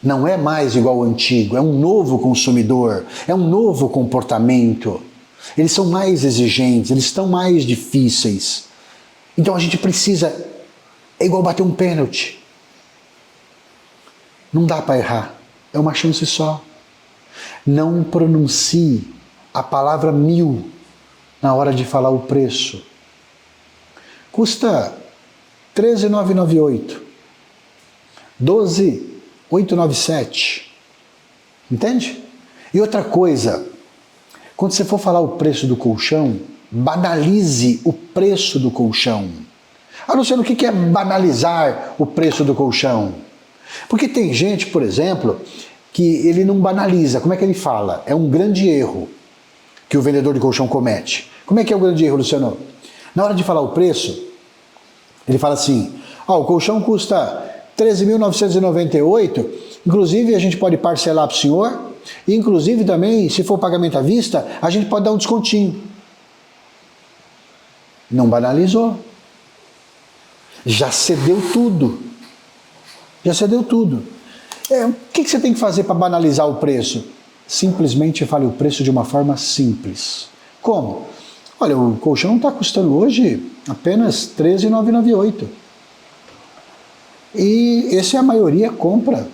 Não é mais igual ao antigo, é um novo consumidor, é um novo comportamento. Eles são mais exigentes, eles estão mais difíceis. Então a gente precisa, é igual bater um pênalti. Não dá para errar, é uma chance só. Não pronuncie a palavra 1000 na hora de falar o preço. Custa R$13.998, R$12.897. Entende? E outra coisa, quando você for falar o preço do colchão, banalize o preço do colchão. Ah, Luciano, o que é banalizar o preço do colchão? Porque tem gente, por exemplo, que ele não banaliza. Como é que ele fala? É um grande erro que o vendedor de colchão comete. Como é que é o grande erro, Luciano? Na hora de falar o preço, ele fala assim, o colchão custa R$13.998, inclusive a gente pode parcelar para o senhor, e inclusive também, se for pagamento à vista, a gente pode dar um descontinho. Não banalizou. Já cedeu tudo. Já cedeu tudo. O que você tem que fazer para banalizar o preço? Simplesmente fale o preço de uma forma simples. Como? Olha, o colchão está custando hoje apenas R$13.998. E essa é a maioria compra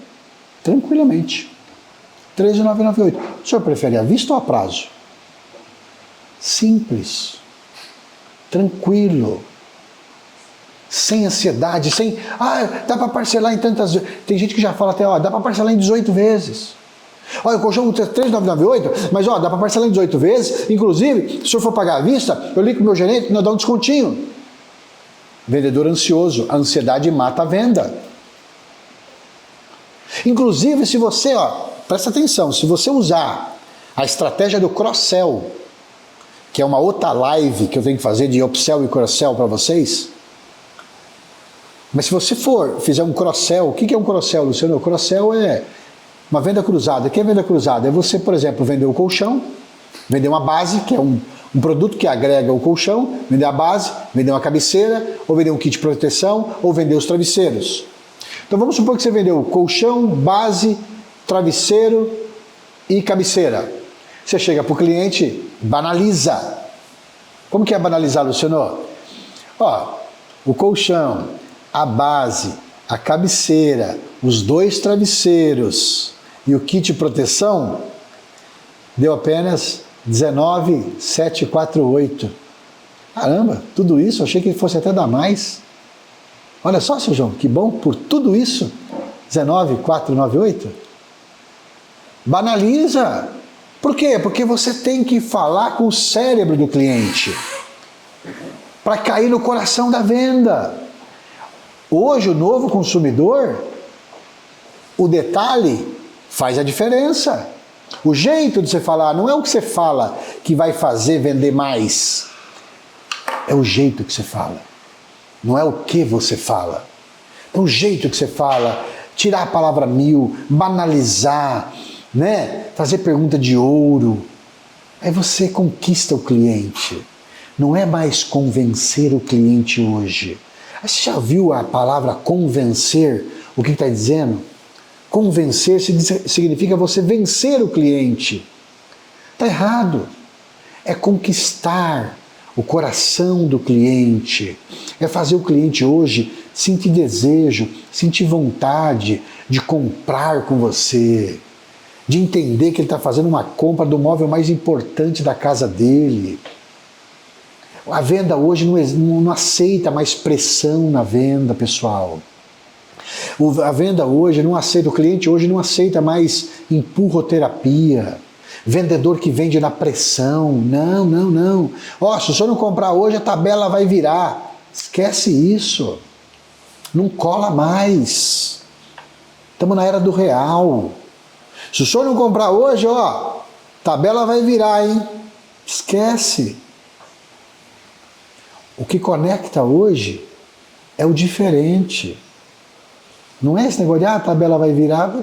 tranquilamente. R$13.998. O senhor prefere à vista ou a prazo? Simples. Tranquilo. Sem ansiedade, sem... dá para parcelar em tantas vezes. Tem gente que já fala até, dá para parcelar em 18 vezes. Olha, o colchão custa R$13.998, mas dá para parcelar em 18 vezes. Inclusive, se o senhor for pagar à vista, eu ligo para o meu gerente, nós damos um descontinho. Vendedor ansioso, a ansiedade mata a venda. Inclusive, se você, presta atenção, se você usar a estratégia do cross-sell, que é uma outra live que eu tenho que fazer de upsell e cross-sell para vocês, mas se você fizer um cross-sell, o que é um cross-sell, Luciano? O cross-sell é uma venda cruzada. O que é venda cruzada? É você, por exemplo, vender o colchão, vender uma base, que é um produto que agrega o colchão, vender a base, vender uma cabeceira, ou vender um kit de proteção, ou vender os travesseiros. Então vamos supor que você vendeu colchão, base, travesseiro e cabeceira. Você chega para o cliente, banaliza. Como que é banalizar, Luciano? O colchão, a base a cabeceira, os 2 travesseiros e o kit proteção, deu apenas 19,748. Caramba, tudo isso, achei que fosse até dar mais. Olha só, seu João, que bom, por tudo isso, 19,498. Banaliza. Por quê? Porque você tem que falar com o cérebro do cliente para cair no coração da venda. Hoje, o novo consumidor, o detalhe faz a diferença. O jeito de você falar, não é o que você fala que vai fazer vender mais. É o jeito que você fala. Não é o que você fala. Então, o jeito que você fala, tirar a palavra mil, banalizar, né? Fazer pergunta de ouro. Aí você conquista o cliente. Não é mais convencer o cliente hoje. Você já viu a palavra convencer? O que está dizendo? Convencer significa você vencer o cliente. Está errado. É conquistar o coração do cliente. É fazer o cliente hoje sentir desejo, sentir vontade de comprar com você. De entender que ele está fazendo uma compra do móvel mais importante da casa dele. A venda hoje não aceita mais pressão na venda, pessoal. A venda hoje não aceita, o cliente hoje não aceita mais empurroterapia. Vendedor que vende na pressão. Não, não, não. Ó, se o senhor não comprar hoje, a tabela vai virar. Esquece isso. Não cola mais. Estamos na era do real. Se o senhor não comprar hoje, ó, tabela vai virar, hein? Esquece. O que conecta hoje é o diferente. Não é esse negócio de, a tabela vai virar.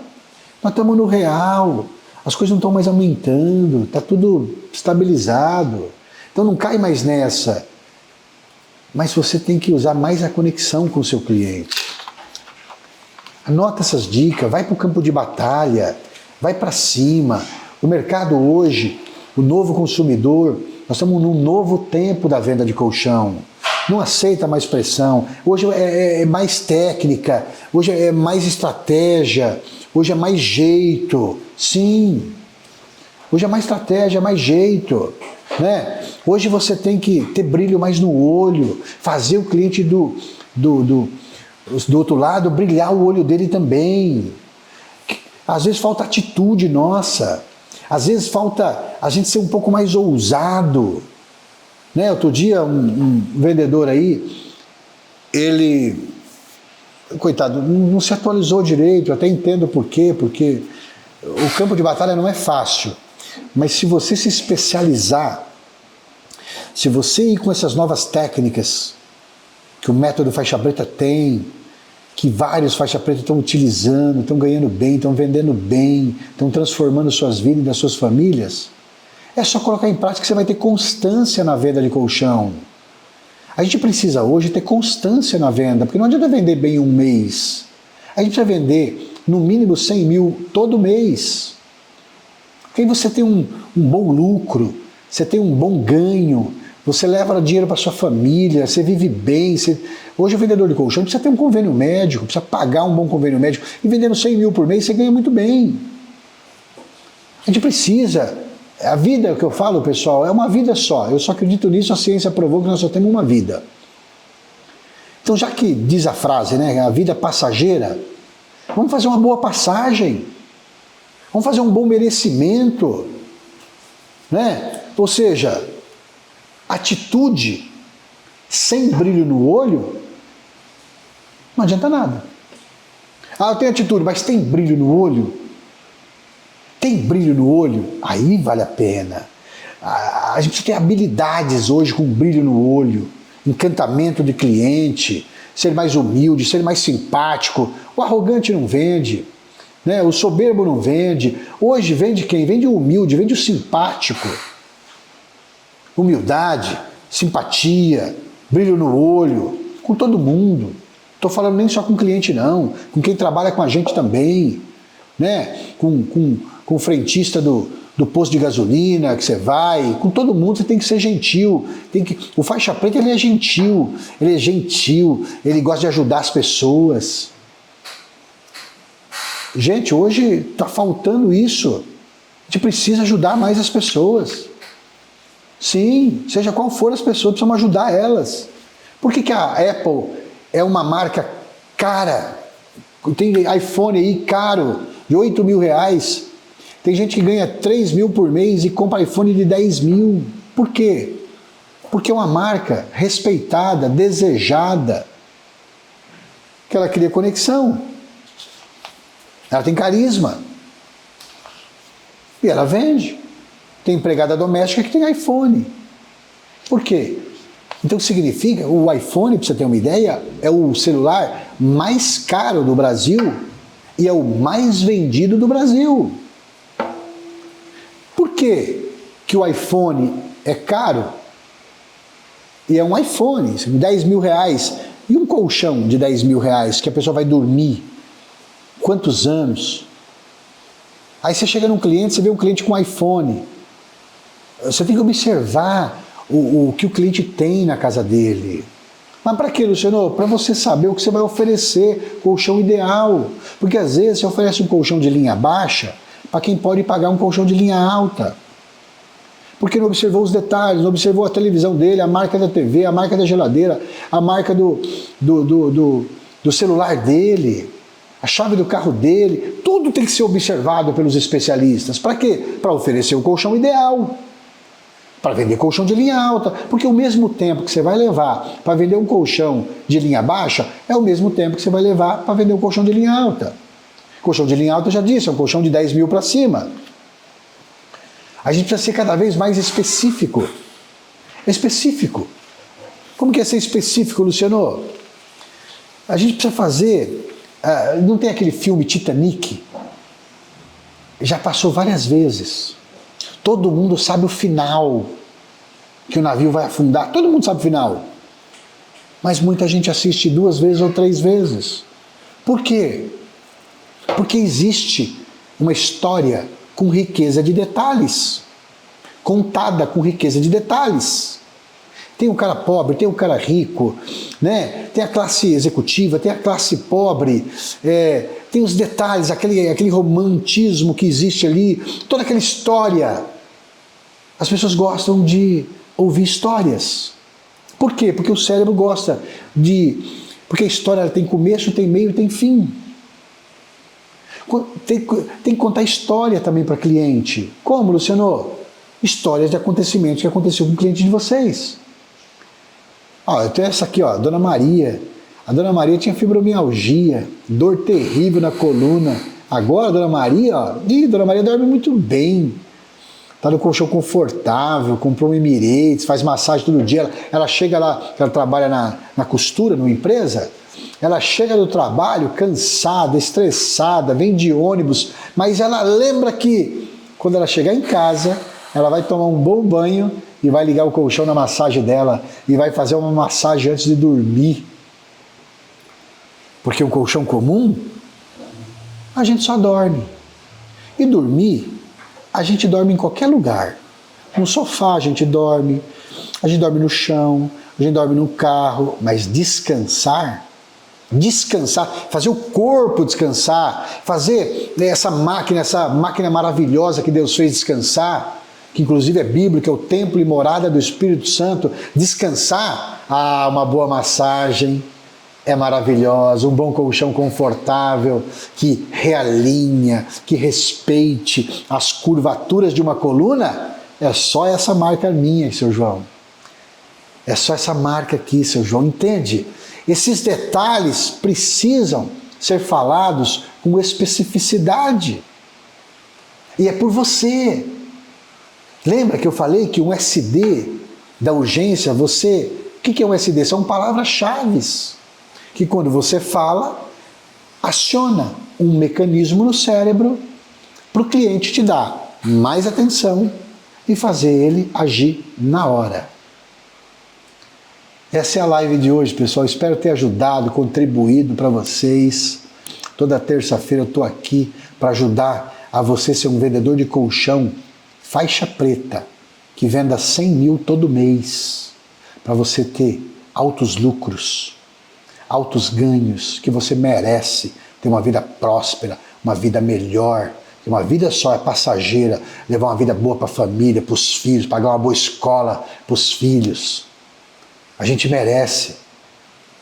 Nós estamos no real. As coisas não estão mais aumentando. Está tudo estabilizado. Então não cai mais nessa. Mas você tem que usar mais a conexão com o seu cliente. Anota essas dicas. Vai para o campo de batalha. Vai para cima. O mercado hoje, o novo consumidor... Nós estamos num novo tempo da venda de colchão. Não aceita mais pressão. Hoje é mais técnica. Hoje é mais estratégia. Hoje é mais jeito. Sim. Hoje é mais estratégia, é mais jeito. Né? Hoje você tem que ter brilho mais no olho. Fazer o cliente do outro lado brilhar o olho dele também. Às vezes falta atitude nossa. Às vezes falta a gente ser um pouco mais ousado. Né? Outro dia, um vendedor aí, ele, coitado, não se atualizou direito, eu até entendo por quê, porque o campo de batalha não é fácil. Mas se você se especializar, se você ir com essas novas técnicas que o método faixa preta tem, que vários faixa preta estão utilizando, estão ganhando bem, estão vendendo bem, estão transformando suas vidas e das suas famílias, é só colocar em prática que você vai ter constância na venda de colchão. A gente precisa hoje ter constância na venda, porque não adianta vender bem um mês. A gente precisa vender no mínimo 100 mil todo mês. Porque aí você tem um bom lucro, você tem um bom ganho, você leva dinheiro para sua família, você vive bem. Hoje o vendedor de colchão precisa ter um convênio médico, precisa pagar um bom convênio médico. E vendendo 100 mil por mês, você ganha muito bem. A gente precisa. A vida que eu falo, pessoal, é uma vida só. Eu só acredito nisso, a ciência provou que nós só temos uma vida. Então, já que diz a frase, né, a vida passageira, vamos fazer uma boa passagem. Vamos fazer um bom merecimento. Né? Ou seja, atitude sem brilho no olho não adianta nada. Ah, eu tenho atitude, mas tem brilho no olho? Tem brilho no olho? Aí vale a pena. A gente tem habilidades hoje com brilho no olho, encantamento de cliente, ser mais humilde, ser mais simpático. O arrogante não vende, né? O soberbo não vende. Hoje vende quem? Vende o humilde, vende o simpático. Humildade, simpatia, brilho no olho, com todo mundo. Estou falando nem só com cliente não, com quem trabalha com a gente também, né? Com o frentista do posto de gasolina que você vai, com todo mundo você tem que ser gentil. O faixa preta ele é gentil, ele gosta de ajudar as pessoas. Gente, hoje está faltando isso. A gente precisa ajudar mais as pessoas. Sim, seja qual for as pessoas, precisamos ajudar elas. Por que a Apple é uma marca cara? Tem iPhone aí caro, de 8 mil reais. Tem gente que ganha 3 mil por mês e compra iPhone de 10 mil. Por quê? Porque é uma marca respeitada, desejada, que ela cria conexão. Ela tem carisma. E ela vende. Tem empregada doméstica que tem iPhone. Por quê? Então significa, o iPhone, para você ter uma ideia, é o celular mais caro do Brasil e é o mais vendido do Brasil. Por quê que o iPhone é caro? E é um iPhone, 10 mil reais. E um colchão de 10 mil reais que a pessoa vai dormir? Quantos anos? Aí você chega num cliente, você vê um cliente com iPhone. Você tem que observar o que o cliente tem na casa dele. Mas para quê, Luciano? Para você saber o que você vai oferecer, colchão ideal. Porque às vezes você oferece um colchão de linha baixa para quem pode pagar um colchão de linha alta. Porque não observou os detalhes, não observou a televisão dele, a marca da TV, a marca da geladeira, a marca do celular dele, a chave do carro dele. Tudo tem que ser observado pelos especialistas. Para quê? Para oferecer o colchão ideal. Para vender colchão de linha alta, porque o mesmo tempo que você vai levar para vender um colchão de linha baixa é o mesmo tempo que você vai levar para vender um colchão de linha alta. Colchão de linha alta, eu já disse, é um colchão de 10 mil para cima. A gente precisa ser cada vez mais específico. Específico. Como que é ser específico, Luciano? A gente precisa fazer... não tem aquele filme Titanic? Já passou várias vezes. Todo mundo sabe o final, que o navio vai afundar. Todo mundo sabe o final. Mas muita gente assiste 2 vezes ou 3 vezes. Por quê? Porque existe uma história com riqueza de detalhes. Contada com riqueza de detalhes. Tem o cara pobre, tem o cara rico, né? Tem a classe executiva, tem a classe pobre, tem os detalhes, aquele romantismo que existe ali, toda aquela história. As pessoas gostam de ouvir histórias. Por quê? Porque o cérebro gosta de... Porque a história tem começo, tem meio e tem fim. Tem que contar história também para cliente. Como, Luciano? Histórias de acontecimentos que aconteceu com o cliente de vocês. Eu tenho essa aqui, Dona Maria. A Dona Maria tinha fibromialgia, dor terrível na coluna. Agora a Dona Maria, Dona Maria dorme muito bem. Está no colchão confortável, comprou um Emirates, faz massagem todo dia. Ela chega lá, ela trabalha na costura, numa empresa. Ela chega do trabalho cansada, estressada, vem de ônibus, mas ela lembra que quando ela chegar em casa, ela vai tomar um bom banho e vai ligar o colchão na massagem dela e vai fazer uma massagem antes de dormir. Porque um colchão comum, a gente só dorme. E dormir, a gente dorme em qualquer lugar. No sofá a gente dorme no chão, a gente dorme no carro, mas descansar, fazer o corpo descansar, fazer essa máquina maravilhosa que Deus fez descansar, que inclusive é bíblica, é o templo e morada do Espírito Santo, descansar, uma boa massagem é maravilhosa, um bom colchão confortável, que realinha, que respeite as curvaturas de uma coluna, é só essa marca minha, seu João. É só essa marca aqui, seu João, entende? Esses detalhes precisam ser falados com especificidade. E é por você. Lembra que eu falei que um SD da urgência, o que é um SD? São palavras-chave que quando você fala, aciona um mecanismo no cérebro para o cliente te dar mais atenção e fazer ele agir na hora. Essa é a live de hoje, pessoal. Espero ter ajudado, contribuído para vocês. Toda terça-feira eu estou aqui para ajudar a você ser um vendedor de colchão faixa preta, que venda 100 mil todo mês, para você ter altos lucros, altos ganhos, que você merece ter uma vida próspera, uma vida melhor. Uma vida só é passageira, levar uma vida boa para a família, para os filhos, pagar uma boa escola para os filhos. A gente merece.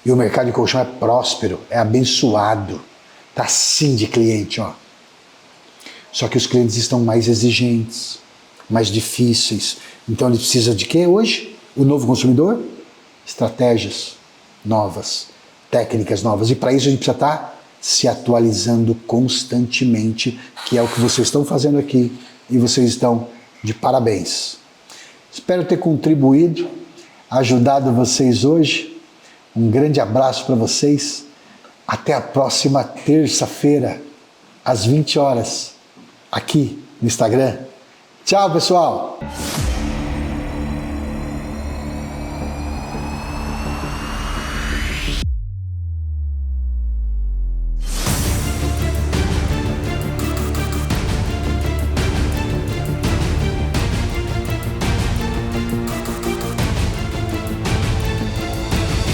E o mercado de colchão é próspero, é abençoado. Está assim de cliente, ó. Só que os clientes estão mais exigentes, mais difíceis. Então ele precisa de quê hoje? O novo consumidor? Estratégias novas, técnicas novas. E para isso a gente precisa estar se atualizando constantemente, que é o que vocês estão fazendo aqui. E vocês estão de parabéns. Espero ter contribuído, ajudado vocês hoje. Um grande abraço para vocês. Até a próxima terça-feira, às 20 horas, aqui no Instagram. Tchau, pessoal!